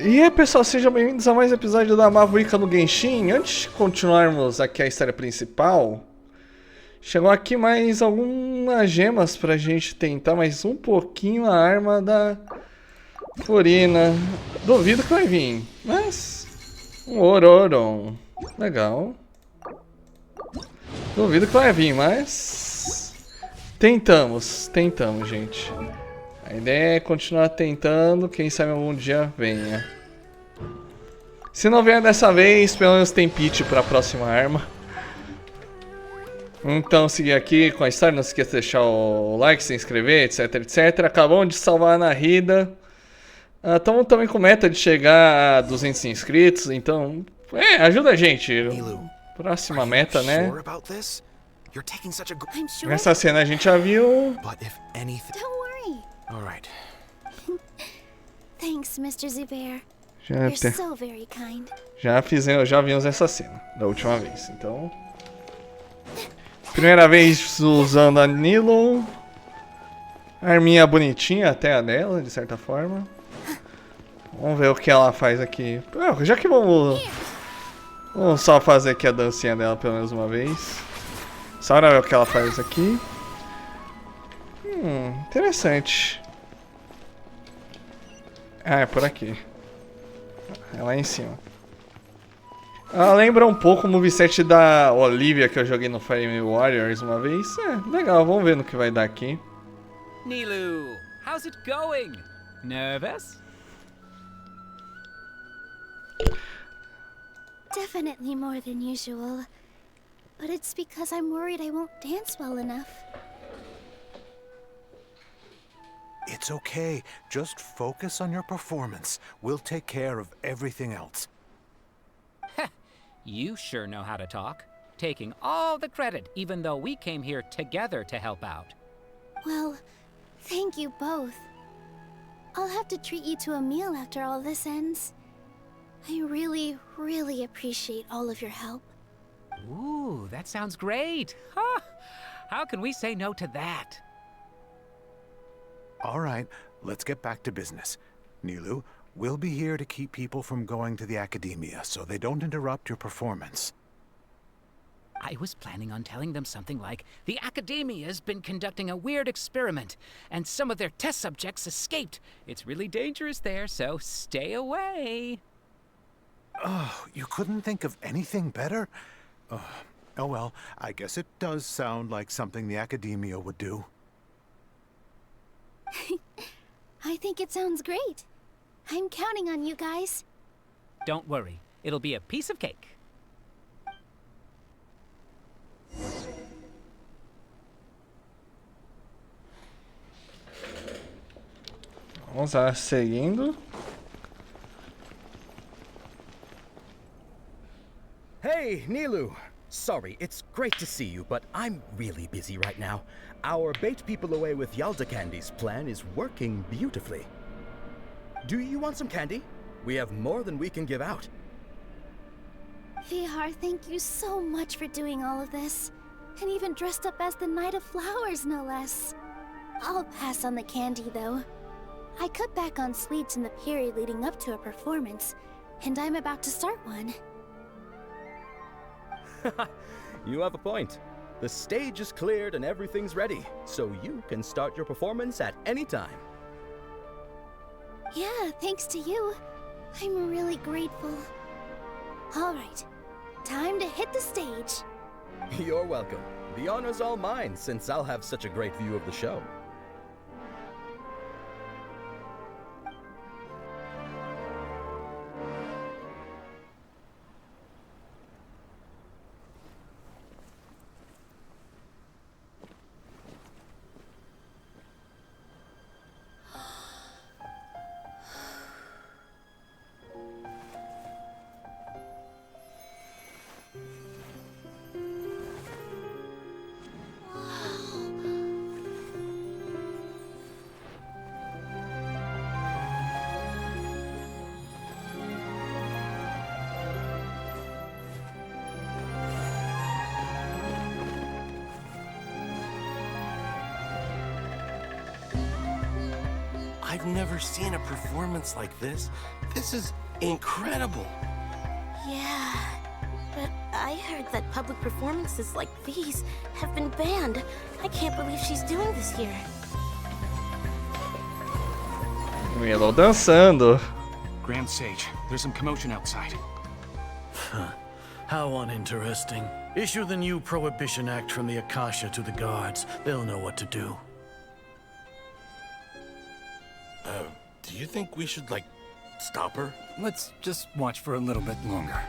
E aí pessoal, sejam bem-vindos a mais um episódio da Mavuika no Genshin. Antes de continuarmos aqui a história principal, chegou aqui mais algumas gemas pra gente tentar mais um pouquinho a arma da Furina. Duvido que vai vir, mas um Ororon, legal. Duvido que vai vir, mas tentamos, gente. A ideia é continuar tentando, quem sabe algum dia venha. Se não vier dessa vez, pelo menos tem pitch para a próxima arma. Então, seguir aqui com a história. Não se esqueça de deixar o like, se inscrever, etc, etc. Acabamos de salvar a Narida. Estamos também com meta de chegar a 200 inscritos. Então, ajuda a gente. Próxima meta, né? Essa cena a gente já viu. Don't worry. All right. Thanks, Mr. Zubair. Já, You're so very kind. já vimos essa cena da última vez. Então, primeira vez usando a Nilon. Arminha bonitinha, até a dela, de certa forma. Vamos ver o que ela faz aqui. Já que vamos só fazer aqui a dancinha dela pelo menos uma vez. Só pra ver o que ela faz aqui. Interessante. Ah, é por aqui. É lá em cima. Ela lembra um pouco o moveset da Olivia que eu joguei no Fire Warriors uma vez. Legal, vamos ver no que vai dar aqui. Nilu, how's it going? Nervous? Definitely more than usual. But it's because I'm worried I won't dance well enough. It's okay. Just focus on your performance. We'll take care of everything else. You sure know how to talk. Taking all the credit, even though we came here together to help out. Well, thank you both. I'll have to treat you to a meal after all this ends. I really, really appreciate all of your help. Ooh, that sounds great. Huh? How can we say no to that? All right, let's get back to business. Nilu, we'll be here to keep people from going to the academia so they don't interrupt your performance. I was planning on telling them something like, the Academia's been conducting a weird experiment, and some of their test subjects escaped. It's really dangerous there, so stay away. Oh, you couldn't think of anything better? Oh well, I guess it does sound like something the academia would do. I think it sounds great. I'm counting on you guys. Don't worry, it'll be a piece of cake. Vamos lá, seguindo. Hey, Nilu! Sorry, it's great to see you, but I'm really busy right now. Our Bait People Away with Yalda Candies plan is working beautifully. Do you want some candy? We have more than we can give out. Vihar, thank you so much for doing all of this. And even dressed up as the Knight of Flowers, no less. I'll pass on the candy, though. I cut back on sweets in the period leading up to a performance, and I'm about to start one. You have a point. The stage is cleared and everything's ready, so you can start your performance at any time. Yeah, thanks to you. I'm really grateful. All right, time to hit the stage. You're welcome. The honor's all mine, since I'll have such a great view of the show. I've never seen a performance like this. This is incredible. Yeah, but I heard that public performances like these have been banned. I can't believe she's doing this here. Willow dançando. Grand Sage, there's some commotion outside. How uninteresting. Issue the new Prohibition Act from the Akasha to the guards. They'll know what to do. Do you think we should, like, stop her? Let's just watch for a little bit longer.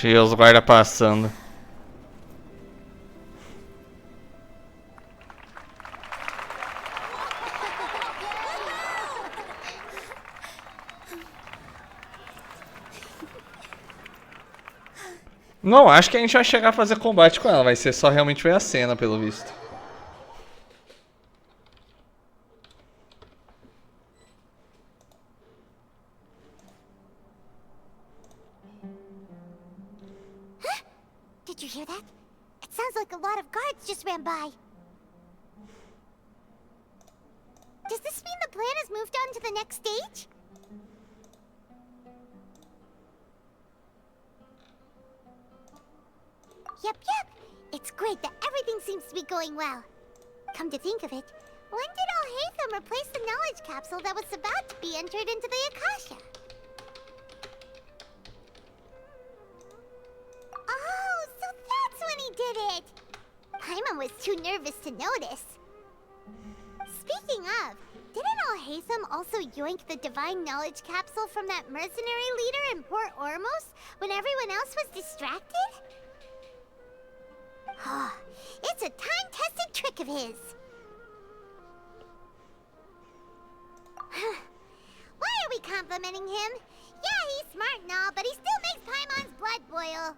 E os guarda passando. Não acho que a gente vai chegar a fazer combate com ela, vai ser só realmente ver a cena, pelo visto. Did you hear that? It sounds like a lot of guards just ran by. Does this mean the plan has moved on to the next stage? Yep. It's great that everything seems to be going well. Come to think of it, when did Alhaitham replace the knowledge capsule that was about to be entered into the Akasha? Oh, so that's when he did it! Paimon was too nervous to notice. Speaking of, didn't Alhaitham also yoink the divine knowledge capsule from that mercenary leader in Port Ormos when everyone else was distracted? It's a time-tested trick of his. Why are we complimenting him? Yeah, he's smart and all, but he still makes Paimon's blood boil.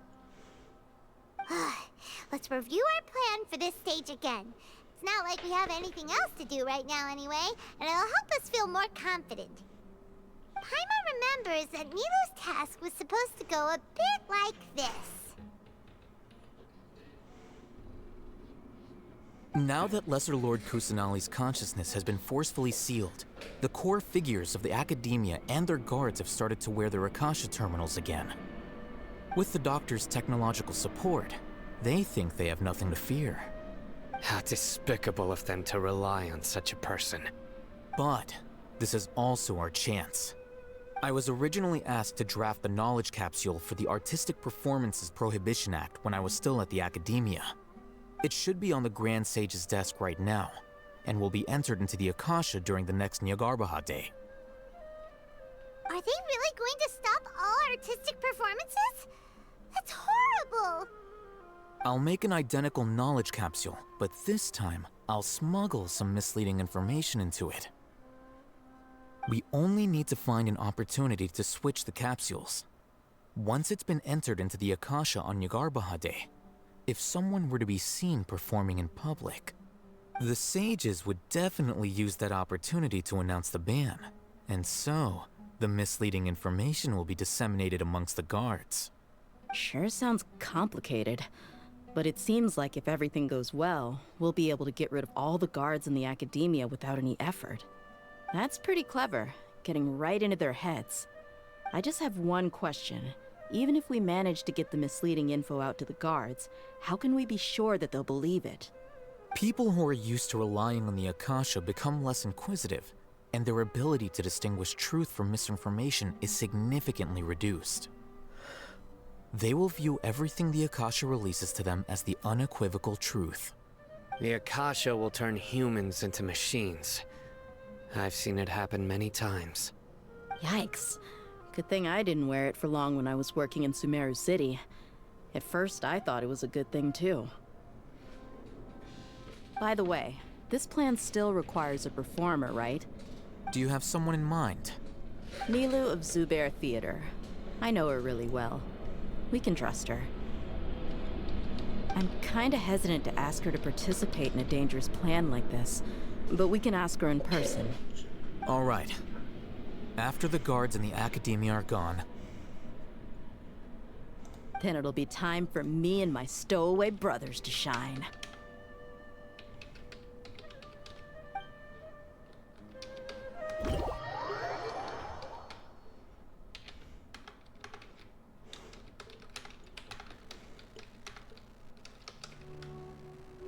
Let's review our plan for this stage again. It's not like we have anything else to do right now anyway, and it'll help us feel more confident. Paimon remembers that Nilou's task was supposed to go a bit like this. Now that Lesser Lord Kusanali's consciousness has been forcefully sealed, the core figures of the Academia and their guards have started to wear their Akasha terminals again. With the Doctor's technological support, they think they have nothing to fear. How despicable of them to rely on such a person. But this is also our chance. I was originally asked to draft the knowledge capsule for the Artistic Performances Prohibition Act when I was still at the Academia. It should be on the Grand Sage's desk right now, and will be entered into the Akasha during the next Nyargarbaha Day. Are they really going to stop all artistic performances? That's horrible! I'll make an identical knowledge capsule, but this time, I'll smuggle some misleading information into it. We only need to find an opportunity to switch the capsules. Once it's been entered into the Akasha on Nyargarbaha Day, if someone were to be seen performing in public, the sages would definitely use that opportunity to announce the ban, and so the misleading information will be disseminated amongst the guards. Sure sounds complicated, but it seems like if everything goes well, we'll be able to get rid of all the guards in the Academia without any effort. That's pretty clever, getting right into their heads. I just have one question. Even if we manage to get the misleading info out to the guards, how can we be sure that they'll believe it? People who are used to relying on the Akasha become less inquisitive, and their ability to distinguish truth from misinformation is significantly reduced. They will view everything the Akasha releases to them as the unequivocal truth. The Akasha will turn humans into machines. I've seen it happen many times. Yikes. Good thing I didn't wear it for long when I was working in Sumeru City. At first, I thought it was a good thing too. By the way, this plan still requires a performer, right? Do you have someone in mind? Nilou of Zubair Theater. I know her really well. We can trust her. I'm kinda hesitant to ask her to participate in a dangerous plan like this, but we can ask her in person. All right. After the guards and the academia are gone, then it'll be time for me and my stowaway brothers to shine.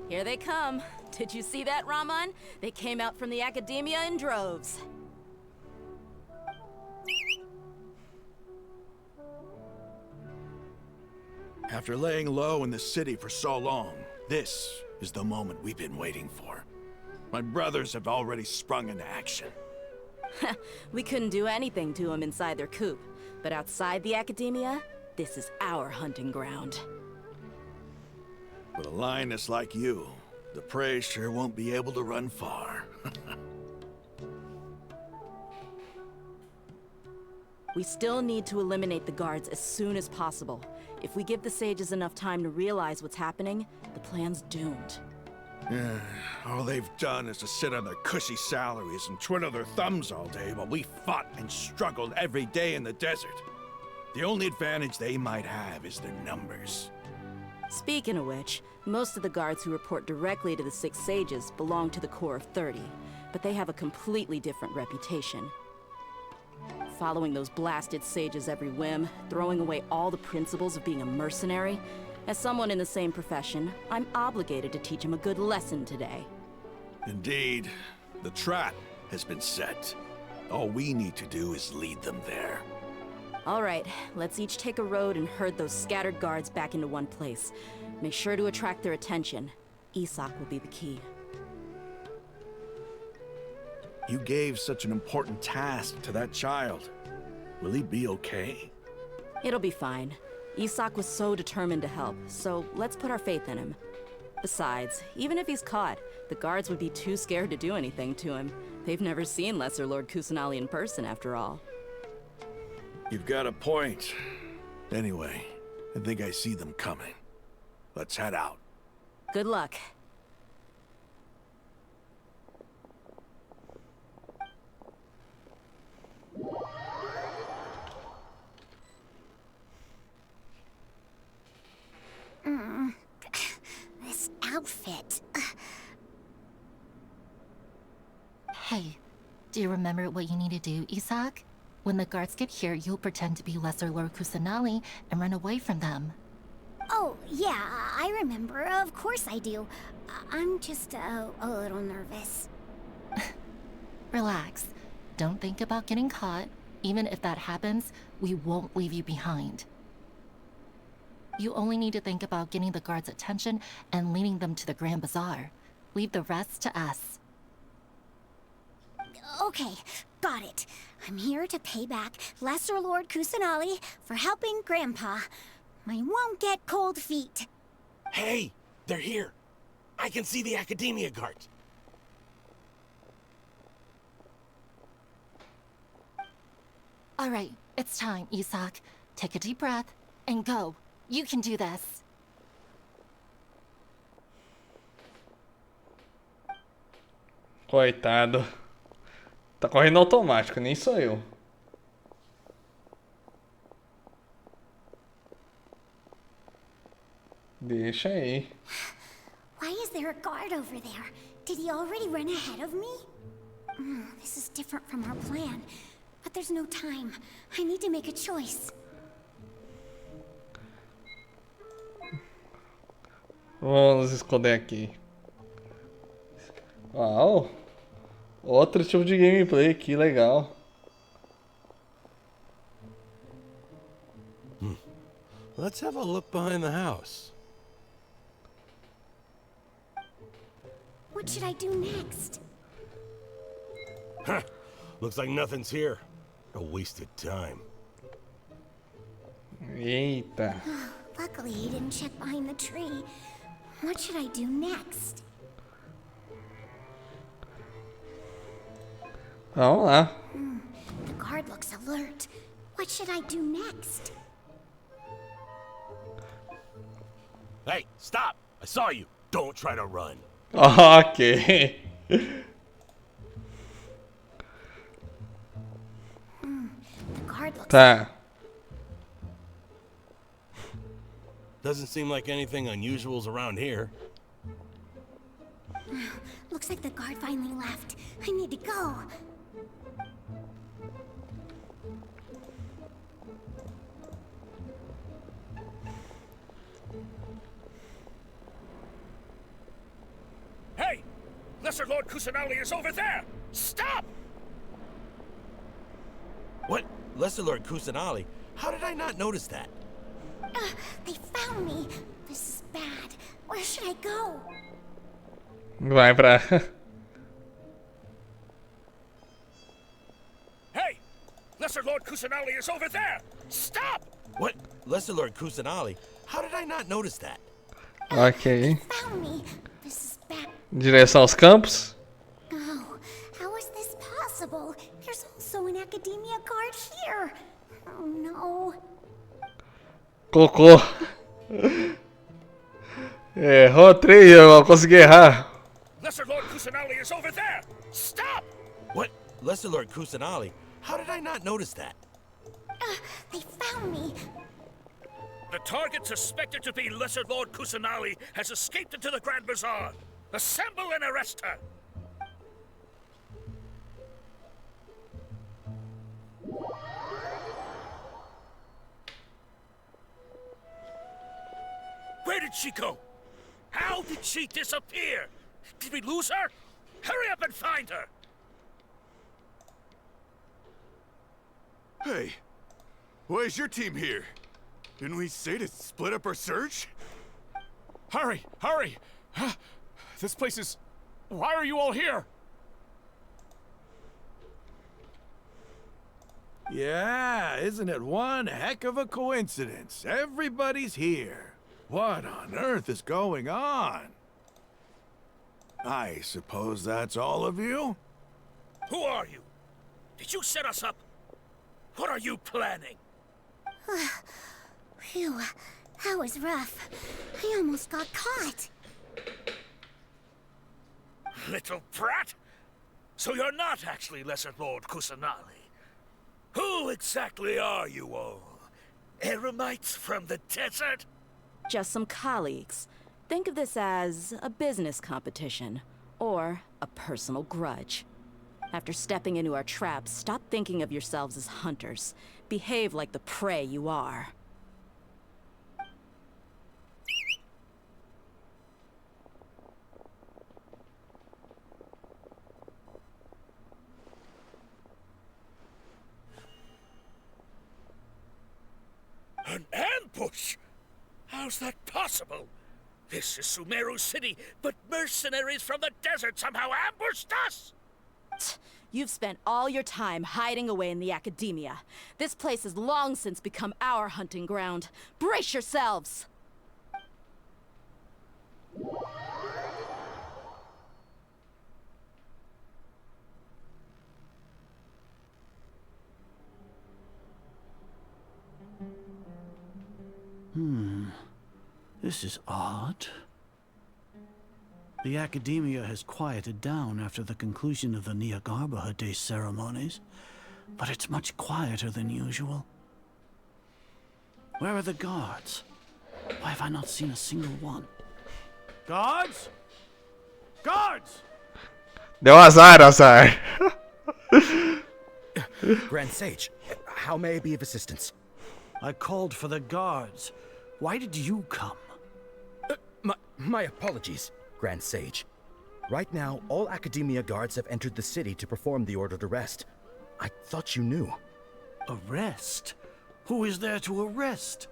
Here they come. Did you see that, Raman? They came out from the academia in droves. After laying low in the city for so long, this is the moment we've been waiting for. My brothers have already sprung into action. We couldn't do anything to them inside their coop, but outside the academia, this is our hunting ground. With a lioness like you, the prey sure won't be able to run far. We still need to eliminate the guards as soon as possible. If we give the sages enough time to realize what's happening, the plan's doomed. Yeah, all they've done is to sit on their cushy salaries and twiddle their thumbs all day while we fought and struggled every day in the desert. The only advantage they might have is their numbers. Speaking of which, most of the guards who report directly to the Six Sages belong to the Corps of 30, but they have a completely different reputation. Following those blasted sages every whim, throwing away all the principles of being a mercenary. As someone in the same profession, I'm obligated to teach them a good lesson today. Indeed, the trap has been set. All we need to do is lead them there. All right, let's each take a road and herd those scattered guards back into one place. Make sure to attract their attention. Isak will be the key. You gave such an important task to that child. Will he be okay? It'll be fine. Isak was so determined to help, so let's put our faith in him. Besides, even if he's caught, the guards would be too scared to do anything to him. They've never seen Lesser Lord Kusanali in person, after all. You've got a point. Anyway, I think I see them coming. Let's head out. Good luck. This outfit. Hey, do you remember what you need to do, Isak? When the guards get here, you'll pretend to be Lesser Lord Kusanali and run away from them. Oh, yeah, I remember. Of course I do. I'm just a little nervous. Relax. Don't think about getting caught. Even if that happens, we won't leave you behind. You only need to think about getting the guards' attention and leading them to the Grand Bazaar. Leave the rest to us. Okay, got it. I'm here to pay back Lesser Lord Kusanali for helping Grandpa. I won't get cold feet. Hey, they're here. I can see the Academia guards. All right, it's time, Isak. Take a deep breath and go. You can do this. Coitado. Tá correndo automático, nem sou eu. Deixa aí. Why is there a guard over there? Did he already run ahead of me? This is different from our plan. But there's no time. I need to make a choice. Vamos esconder aqui. Uau! Outro tipo de gameplay, que legal. Let's have a look behind the house. What should I do next? Huh. Looks like nothing's here. A wasted time. Eita. Luckily, he didn't check behind the tree. What should I do next? Vamos lá. The guard looks alert. What should I do next? Hey, stop! I saw you. Don't try to run. Ok. The guard looks Tá. Doesn't seem like anything unusual's around here. looks like the guard finally left. I need to go. Hey! Lesser Lord Kusanali is over there! Stop! What? Lesser Lord Kusanali? How did I not notice that? They found me. This is bad. Where should I go? Vai pra. Hey! Lesser Lord Kusanali is over there! Stop! What? Lesser Lord Kusanali? How did I not notice that? Ok. Found me. This is bad. Direção aos campos. Oh, how is this possible? There's also an academia guard here. Oh no. Cocô. Errou 3, eu não consegui errar. Lesser Lord Kusanali is over there! Stop! What? Lesser Lord Kusanali? How did I not notice that? They found me. The target suspected to be Lesser Lord Kusanali has escaped into the Grand Bazaar. Assemble and arrest her! Where did she go? How did she disappear? Did we lose her? Hurry up and find her! Hey, why is your team here? Didn't we say to split up our search? Hurry! Hurry! This place is... Why are you all here? Yeah, isn't it one heck of a coincidence? Everybody's here. What on earth is going on? I suppose that's all of you? Who are you? Did you set us up? What are you planning? Phew, that was rough. I almost got caught. Little brat? So you're not actually Lesser Lord Kusanali. Who exactly are you all? Eremites from the desert? Just some colleagues. Think of this as a business competition, or a personal grudge. After stepping into our traps, stop thinking of yourselves as hunters. Behave like the prey you are. An ambush? How's that possible? This is Sumeru City, but mercenaries from the desert somehow ambushed us! You've spent all your time hiding away in the academia. This place has long since become our hunting ground. Brace yourselves! This is odd. The academia has quieted down after the conclusion of the Niagarbha Day ceremonies, but it's much quieter than usual. Where are the guards? Why have I not seen a single one? Guards? Guards! Deu azar, Azar. Grand Sage, how may I be of assistance? I called for the guards. Why did you come? My apologies, Grand Sage. Right now, all Academia guards have entered the city to perform the ordered arrest. I thought you knew. Arrest? Who is there to arrest?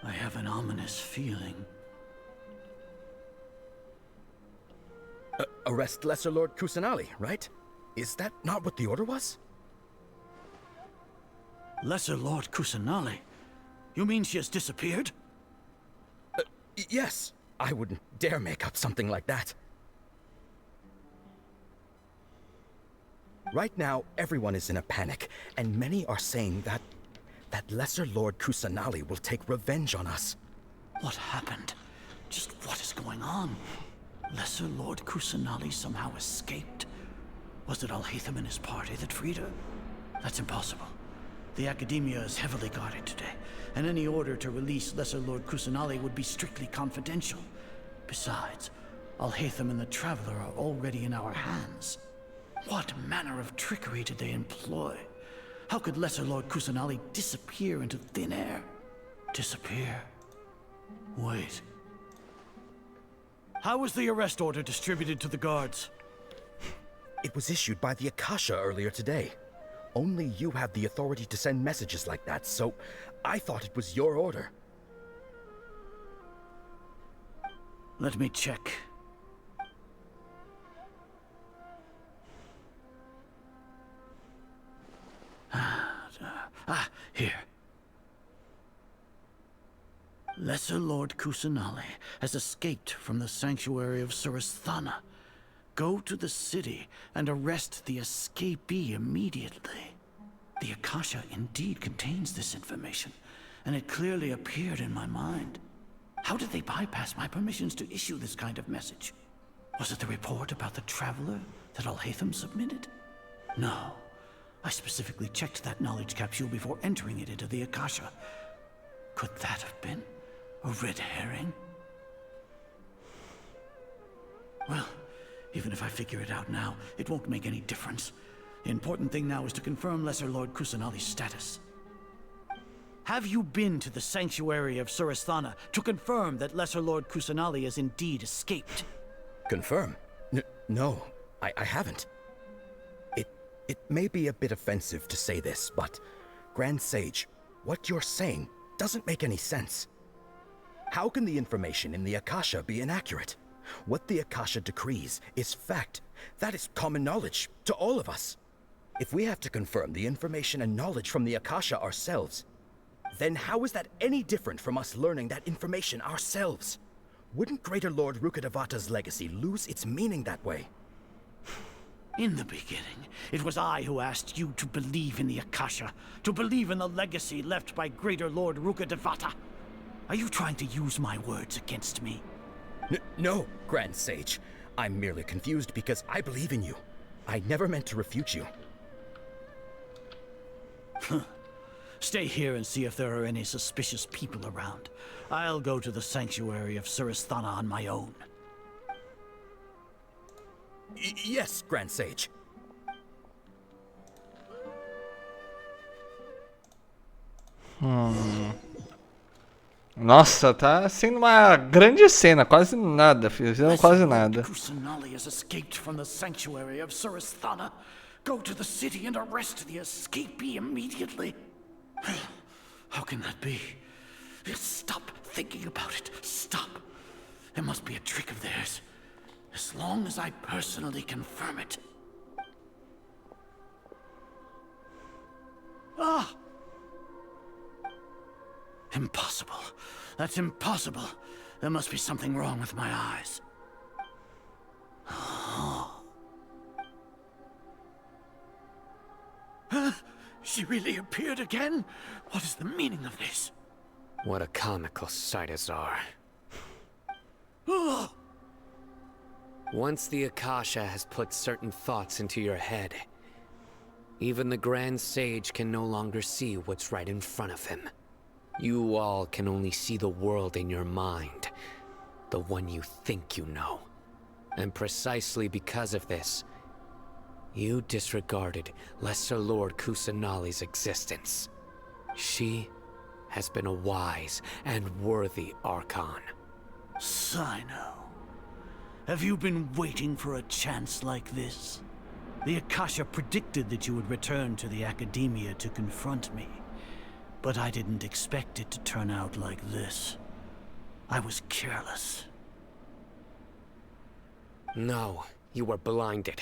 I have an ominous feeling. Arrest Lesser Lord Kusanali, right? Is that not what the order was? Lesser Lord Kusanali? You mean she has disappeared? Yes. I wouldn't dare make up something like that. Right now, everyone is in a panic, and many are saying that Lesser Lord Kusanali will take revenge on us. What happened? Just what is going on? Lesser Lord Kusanali somehow escaped. Was it Alhaitham and his party that freed her? That's impossible. The Academia is heavily guarded today, and any order to release Lesser Lord Kusanali would be strictly confidential. Besides, Alhaitham and the Traveler are already in our hands. What manner of trickery did they employ? How could Lesser Lord Kusanali disappear into thin air? Disappear? Wait. How was the arrest order distributed to the guards? It was issued by the Akasha earlier today. Only you have the authority to send messages like that, so I thought it was your order. Let me check. Here. Lesser Lord Kusanali has escaped from the sanctuary of Surasthana. Go to the city and arrest the escapee immediately. The Akasha indeed contains this information, and it clearly appeared in my mind. How did they bypass my permissions to issue this kind of message? Was it the report about the Traveler that Alhaitham submitted? No. I specifically checked that knowledge capsule before entering it into the Akasha. Could that have been a red herring? Well, even if I figure it out now, it won't make any difference. The important thing now is to confirm Lesser Lord Kusanali's status. Have you been to the sanctuary of Surasthana to confirm that Lesser Lord Kusanali has indeed escaped? Confirm? No, I haven't. It may be a bit offensive to say this, but Grand Sage, what you're saying doesn't make any sense. How can the information in the Akasha be inaccurate? What the Akasha decrees is fact. That is common knowledge to all of us. If we have to confirm the information and knowledge from the Akasha ourselves, then how is that any different from us learning that information ourselves? Wouldn't Greater Lord Rukkhadevata's legacy lose its meaning that way? In the beginning, it was I who asked you to believe in the Akasha, to believe in the legacy left by Greater Lord Rukkhadevata. Are you trying to use my words against me? No, Grand Sage. I'm merely confused because I believe in you. I never meant to refute you. Stay here and see if there are any suspicious people around. I'll go to the sanctuary of Surasthana on my own. Yes, Grand Sage. Nossa, tá sendo uma grande cena, quase nada, fizeram quase nada. Kusanali has escaped from the sanctuary of Surasthana. Go to the city and arrest the escapee immediately. How can that be? Stop thinking about it. Stop. It must be a trick of theirs. As long as I personally confirm it. Ah! Impossible. That's impossible. There must be something wrong with my eyes. She really appeared again? What is the meaning of this? What a comical sight, Azar. Once the Akasha has put certain thoughts into your head, even the Grand Sage can no longer see what's right in front of him. You all can only see the world in your mind, the one you think you know. And precisely because of this, you disregarded Lesser Lord Kusanali's existence. She has been a wise and worthy Archon. Sino, have you been waiting for a chance like this? The Akasha predicted that you would return to the Academia to confront me, but I didn't expect it to turn out like this. I was careless. No, you were blinded.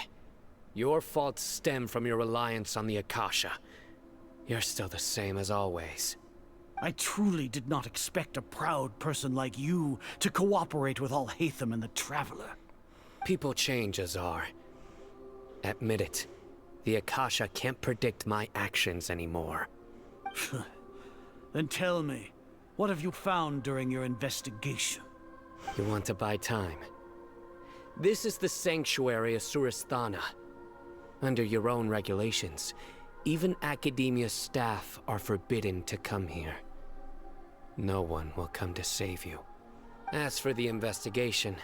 Your faults stem from your reliance on the Akasha. You're still the same as always. I truly did not expect a proud person like you to cooperate with Alhaitham and the Traveler. People change, Azar. Admit it. The Akasha can't predict my actions anymore. Then tell me, what have you found during your investigation? You want to buy time? This is the sanctuary of Surasthana. Under your own regulations, even Academia staff are forbidden to come here. No one will come to save you. As for the investigation,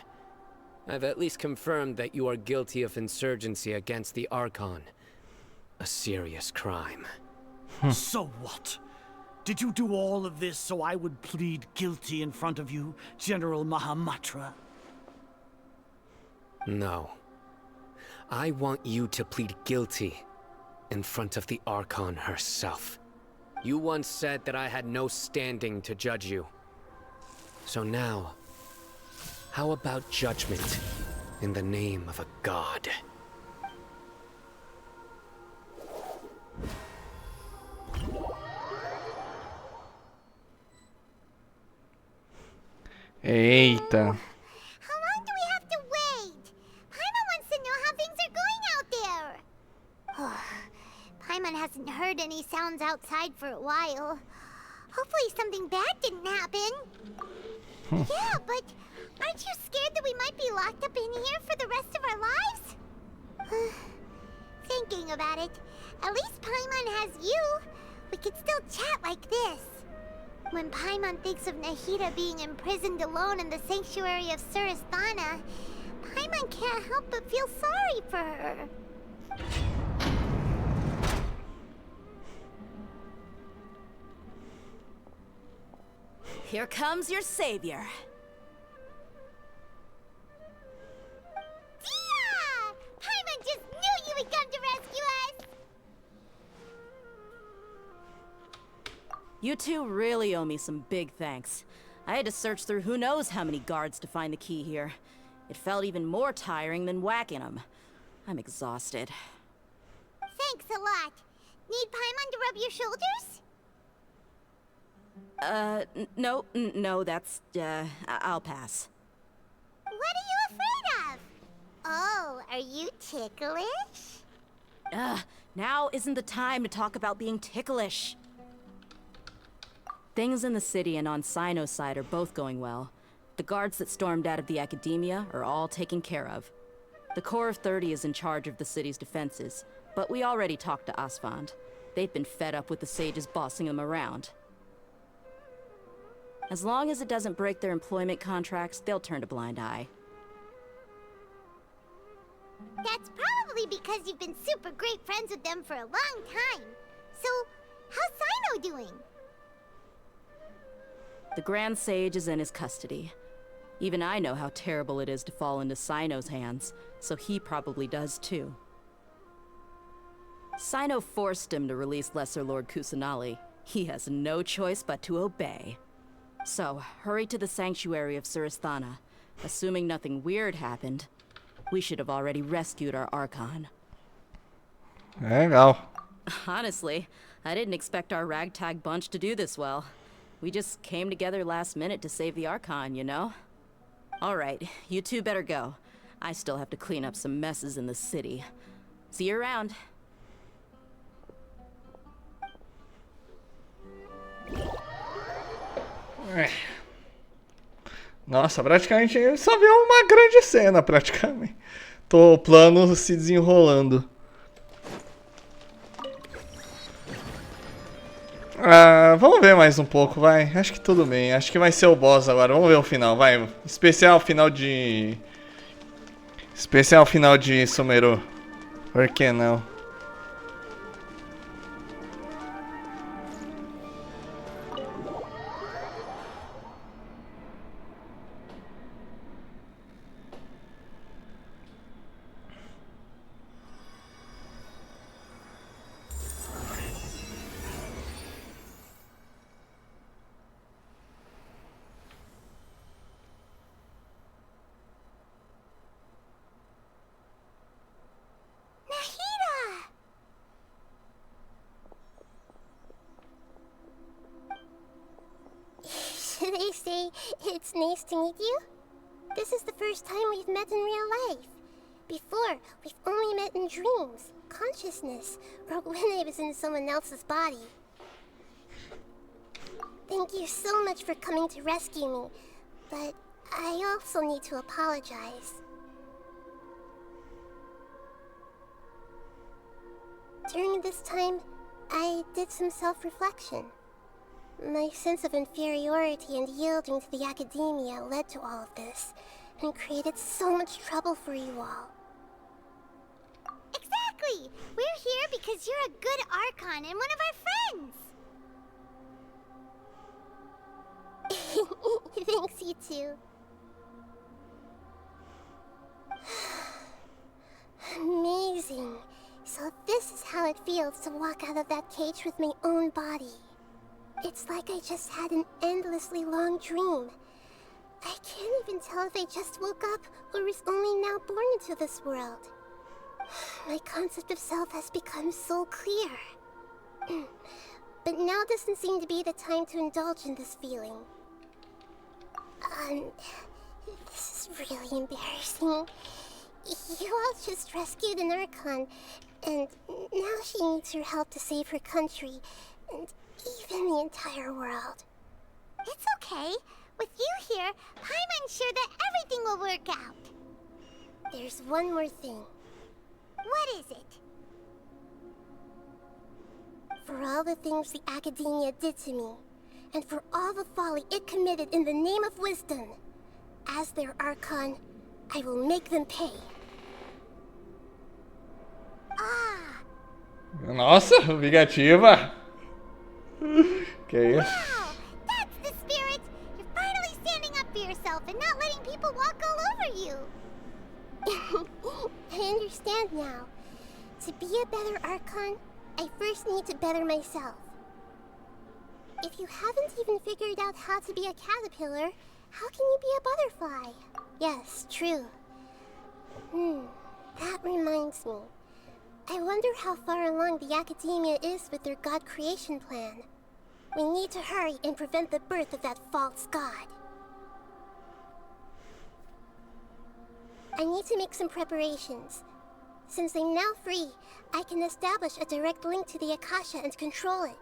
I've at least confirmed that you are guilty of insurgency against the Archon. A serious crime. So what? Did you do all of this so I would plead guilty in front of you, General Mahamatra? No. I want you to plead guilty in front of the Archon herself. You once said that I had no standing to judge you. So now, how about judgment in the name of a god? Eita. How long do we have to wait? Paimon wants to know how things are going out there. Paimon hasn't heard any sounds outside for a while. Hopefully something bad didn't happen. Yeah, but aren't you scared that we might be locked up in here for the rest of our lives? Thinking about it, at least Paimon has you. We could still chat like this. When Paimon thinks of Nahida being imprisoned alone in the sanctuary of Surasthana, Paimon can't help but feel sorry for her. Here comes your savior. Tia! Paimon just knew you would come to rescue us! You two really owe me some big thanks. I had to search through who knows how many guards to find the key here. It felt even more tiring than whacking them. I'm exhausted. Thanks a lot. Need Paimon to rub your shoulders? No, that's, I'll pass. What are you afraid of? Oh, are you ticklish? Now isn't the time to talk about being ticklish. Things in the city and on Sino's side are both going well. The guards that stormed out of the Academia are all taken care of. The Corps of 30 is in charge of the city's defenses, but we already talked to Asfand. They've been fed up with the sages bossing them around. As long as it doesn't break their employment contracts, they'll turn a blind eye. That's probably because you've been super great friends with them for a long time. So, how's Sino doing? The Grand Sage is in his custody. Even I know how terrible it is to fall into Sino's hands, so he probably does too. Sino forced him to release Lesser Lord Kusanali. He has no choice but to obey. So, hurry to the sanctuary of Surasthana. Assuming nothing weird happened, we should have already rescued our Archon. Legal. Honestly, I didn't expect our ragtag bunch to do this well. We just came together last minute to save the Archon, you know? Alright, you two better go. I still have to clean up some messes in the city. See you around. Nossa, praticamente só viu uma grande cena, praticamente. O plano se desenrolando. Vamos ver mais um pouco, vai. Acho que tudo bem. Acho que vai ser o boss agora. Vamos ver o final, vai. Especial final de Sumeru. Por que não? They say it's nice to meet you. This is the first time we've met in real life. Before, we've only met in dreams, consciousness, or when I was in someone else's body. Thank you so much for coming to rescue me, but I also need to apologize. During this time, I did some self-reflection. My sense of inferiority and yielding to the academia led to all of this, and created so much trouble for you all. Exactly! We're here because you're a good Archon and one of our friends! Thanks, you two. Amazing. So this is how it feels to walk out of that cage with my own body. It's like I just had an endlessly long dream. I can't even tell if I just woke up or was only now born into this world. My concept of self has become so clear. But now doesn't seem to be the time to indulge in this feeling. This is really embarrassing. You all just rescued an Archon, and now she needs your help to save her country, and even the entire world. It's okay. With you here, Paimon's sure that everything will work out. There's one more thing. What is it? For all the things the Academia did to me, and for all the folly it committed in the name of wisdom, as their Archon, I will make them pay. Ah! Nossa, vingativa! Que isso? Wow! That's the spirit! You're finally standing up for yourself and not letting people walk all over you! I understand now. To be a better Archon, I first need to better myself. If you haven't even figured out how to be a caterpillar, how can you be a butterfly? Yes, true. That reminds me. I wonder how far along the Academia is with their god creation plan. We need to hurry and prevent the birth of that false god. I need to make some preparations. Since I'm now free, I can establish a direct link to the Akasha and control it.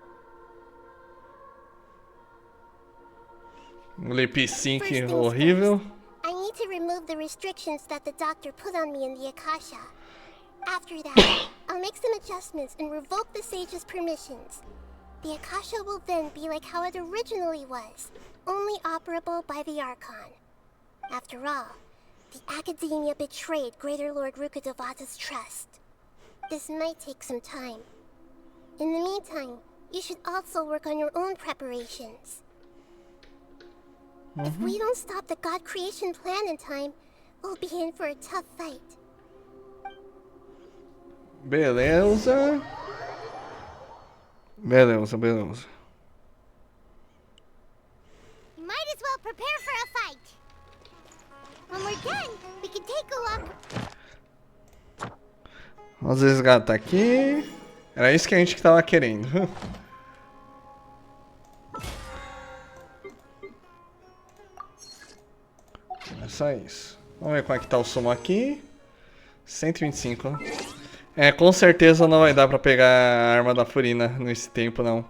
Lip sync horrível. I need to remove the restrictions that the doctor put on me in the Akasha. After that, I'll make some adjustments and revoke the sage's permissions. The Akasha will then be like how it originally was, only operable by the Archon. After all, the Academia betrayed Greater Lord Rukkhadevata's trust. This might take some time. In the meantime, you should also work on your own preparations. If we don't stop the god creation plan in time, we'll be in for a tough fight. Beleza. Beleza. You might as well prepare for a fight. When we're done, we can take a look. Vamos resgatar aqui. Era isso que a gente tava querendo. É só isso. Vamos ver como é que tá o som aqui. 125, ó. É, com certeza não vai dar pra pegar a arma da Furina nesse tempo, não.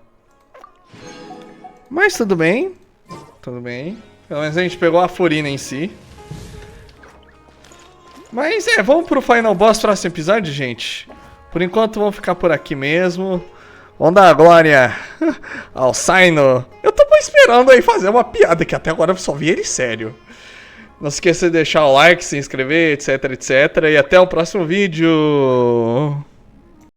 Mas tudo bem. Tudo bem. Pelo menos a gente pegou a Furina em si. Mas vamos pro Final Boss próximo episódio, gente. Por enquanto vamos ficar por aqui mesmo. Vamos dar a glória ao Sino. Eu tô esperando aí fazer uma piada, que até agora eu só vi ele sério. Não se esqueça de deixar o like, se inscrever, etc, etc. E até o próximo vídeo.